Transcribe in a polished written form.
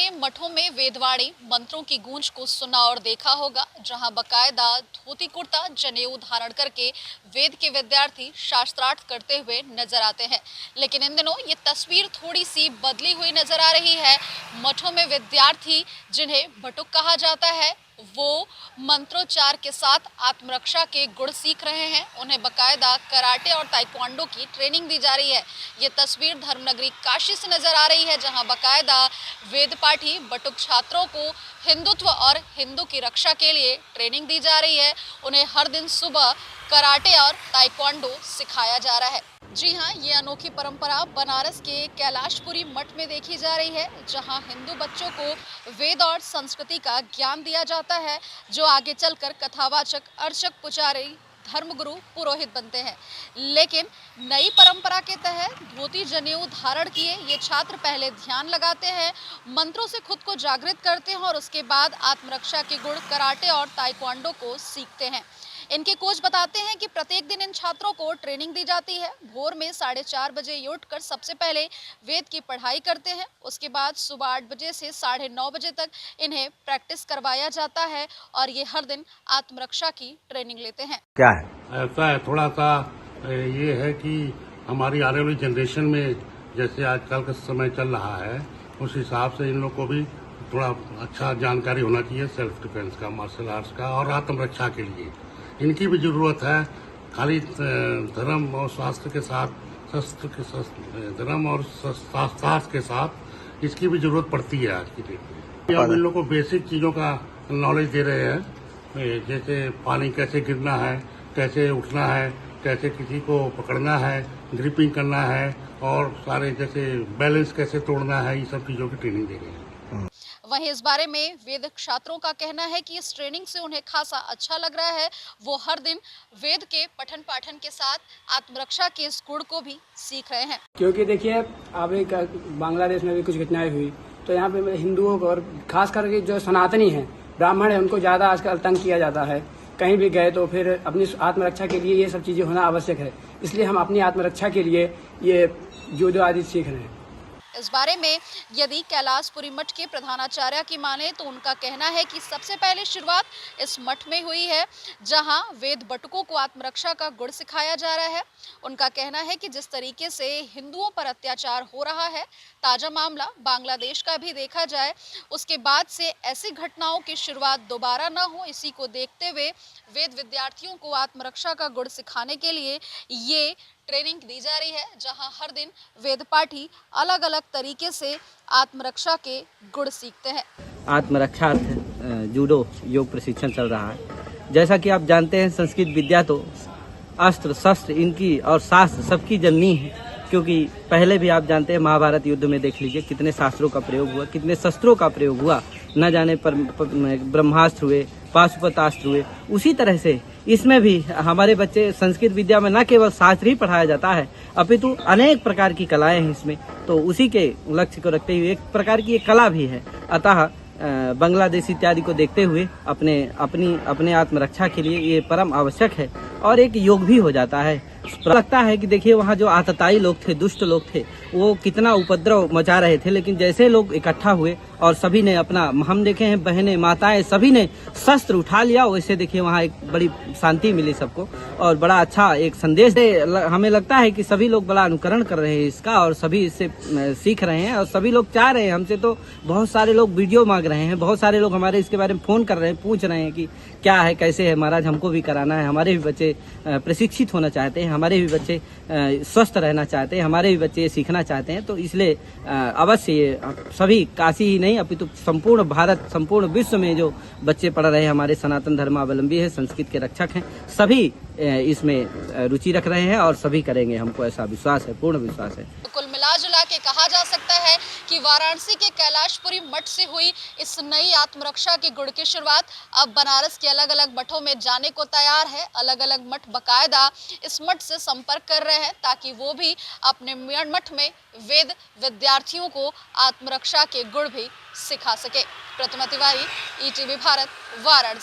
आपने मठों में वेदवाणी मंत्रों की गूंज को सुना और देखा होगा, जहां बकायदा धोती कुर्ता जनेऊ धारण करके वेद के विद्यार्थी शास्त्रार्थ करते हुए नजर आते हैं। लेकिन इन दिनों ये तस्वीर थोड़ी सी बदली हुई नजर आ रही है। मठों में विद्यार्थी, जिन्हें बटुक कहा जाता है, वो मंत्रोच्चार के साथ आत्मरक्षा के गुण सीख रहे हैं। उन्हें बकायदा कराटे और ताइक्वांडो की ट्रेनिंग दी जा रही है। ये तस्वीर धर्मनगरी काशी से नजर आ रही है, जहां बकायदा वेद पाठी बटुक छात्रों को हिंदुत्व और हिंदू की रक्षा के लिए ट्रेनिंग दी जा रही है। उन्हें हर दिन सुबह कराटे और ताइक्वांडो सिखाया जा रहा है। जी हाँ, ये अनोखी परंपरा बनारस के कैलाशपुरी मठ में देखी जा रही है, जहां हिंदू बच्चों को वेद और संस्कृति का ज्ञान दिया जाता है, जो आगे चलकर कथावाचक, अर्चक, पुजारी, धर्मगुरु, पुरोहित बनते हैं। लेकिन नई परंपरा के तहत धोती जनेऊ धारण किए ये छात्र पहले ध्यान लगाते हैं, मंत्रों से खुद को जागृत करते हैं और उसके बाद आत्मरक्षा के गुण कराटे और ताइक्वांडो को सीखते हैं। इनके कोच बताते हैं कि प्रत्येक दिन इन छात्रों को ट्रेनिंग दी जाती है। भोर में 4:30 बजे उठकर सबसे पहले वेद की पढ़ाई करते हैं। उसके बाद सुबह 8 बजे से 9:30 बजे तक इन्हें प्रैक्टिस करवाया जाता है और ये हर दिन आत्मरक्षा की ट्रेनिंग लेते हैं। क्या है? ऐसा है, थोड़ा सा ये है कि हमारी आने वाली जनरेशन में जैसे आजकल का समय चल रहा है, उस हिसाब से इन लोग को भी थोड़ा अच्छा जानकारी होना चाहिए सेल्फ डिफेंस का, मार्शल आर्ट्स का और आत्मरक्षा के लिए इनकी भी जरूरत है। खाली धर्म और शास्त्र के साथ, धर्म और शास्त्र के साथ इसकी भी जरूरत पड़ती है आज की डेट में। हम इन लोग को बेसिक चीज़ों का नॉलेज दे रहे हैं, जैसे पानी कैसे गिरना है, कैसे उठना है, कैसे किसी को पकड़ना है, ग्रिपिंग करना है और सारे जैसे बैलेंस कैसे तोड़ना है, ये सब चीज़ों की ट्रेनिंग दे रहे हैं। वहीं इस बारे में वेद छात्रों का कहना है कि इस ट्रेनिंग से उन्हें खासा अच्छा लग रहा है। वो हर दिन वेद के पठन पाठन के साथ आत्मरक्षा के इस गुण को भी सीख रहे हैं। क्योंकि देखिए, अभी बांग्लादेश में भी कुछ घटनाएं हुई, तो यहाँ पे हिंदुओं को और खास करके जो सनातनी हैं, ब्राह्मण है, उनको ज्यादा आजकल तंग किया जाता है। कहीं भी गए तो फिर अपनी आत्मरक्षा के लिए ये सब चीजें होना आवश्यक है। इसलिए हम अपनी आत्मरक्षा के लिए ये जूडो आदि सीख रहे हैं। इस बारे में यदि कैलाशपुरी मठ के प्रधानाचार्य की माने तो उनका कहना है कि सबसे पहले शुरुआत इस मठ में हुई है, जहां वेद बटुकों को आत्मरक्षा का गुण सिखाया जा रहा है। उनका कहना है कि जिस तरीके से हिंदुओं पर अत्याचार हो रहा है, ताजा मामला बांग्लादेश का भी देखा जाए, उसके बाद से ऐसी घटनाओं की शुरुआत दोबारा न हो, इसी को देखते हुए वेद विद्यार्थियों को आत्मरक्षा का गुण सिखाने के लिए ये ट्रेनिंग दी जा रही है, जहां हर दिन वेद पाठी अलग अलग तरीके से आत्मरक्षा के गुण सीखते हैं। आत्मरक्षार्थ जूडो योग प्रशिक्षण चल रहा है। जैसा कि आप जानते हैं, संस्कृत विद्या तो अस्त्र शस्त्र इनकी और शास्त्र सबकी जननी है, क्योंकि पहले भी आप जानते हैं महाभारत युद्ध में देख लीजिए कितने शास्त्रों का प्रयोग हुआ, कितने शस्त्रों का प्रयोग हुआ, न जाने पर ब्रह्मास्त्र हुए, पाशुपतास्त्र हुए। उसी तरह से इसमें भी हमारे बच्चे संस्कृत विद्या में न केवल शास्त्र ही पढ़ाया जाता है, अपितु अनेक प्रकार की कलाएं हैं इसमें। तो उसी के लक्ष्य को रखते हुए एक प्रकार की एक कला भी है। अतः बांग्लादेश इत्यादि को देखते हुए अपने आत्मरक्षा के लिए ये परम आवश्यक है और एक योग भी हो जाता है। लगता है कि देखिए, वहाँ जो आतताई लोग थे, दुष्ट लोग थे, वो कितना उपद्रव मचा रहे थे, लेकिन जैसे लोग इकट्ठा हुए और सभी ने अपना, हम देखे हैं बहनें माताएं सभी ने शस्त्र उठा लिया, वैसे देखिए वहाँ एक बड़ी शांति मिली सबको और बड़ा अच्छा एक संदेश हमें लगता है कि सभी लोग बड़ा अनुकरण कर रहे हैं इसका और सभी इससे सीख रहे हैं और सभी लोग चाह रहे हैं। हमसे तो बहुत सारे लोग वीडियो मांग रहे हैं, बहुत सारे लोग हमारे इसके बारे में फोन कर रहे हैं, पूछ रहे हैं कि क्या है, कैसे है महाराज, हमको भी कराना है, हमारे भी बच्चे प्रशिक्षित होना चाहते हैं, हमारे भी बच्चे स्वस्थ रहना चाहते हैं, हमारे भी बच्चे सीखना चाहते हैं। तो इसलिए अवश्य ये सभी काशी ही नहीं अपितु संपूर्ण भारत, संपूर्ण विश्व में जो बच्चे पढ़ रहे हैं, हमारे सनातन धर्मावलंबी है, संस्कृत के रक्षक हैं, सभी इसमें रुचि रख रहे हैं और सभी करेंगे, हमको ऐसा विश्वास है, पूर्ण विश्वास है। कुल मिला जुला के कहा जा सकता है कि वाराणसी के कैलाशपुरी मठ से हुई इस नई आत्मरक्षा के गुण की शुरुआत अब बनारस के अलग अलग मठों में जाने को तैयार है। अलग अलग मठ बकायदा इस मठ से संपर्क कर रहे हैं ताकि वो भी अपने मठ में वेद विद्यार्थियों को आत्मरक्षा के गुण भी सिखा सके। प्रतिमा तिवारी, ईटीवी भारत, वाराणसी।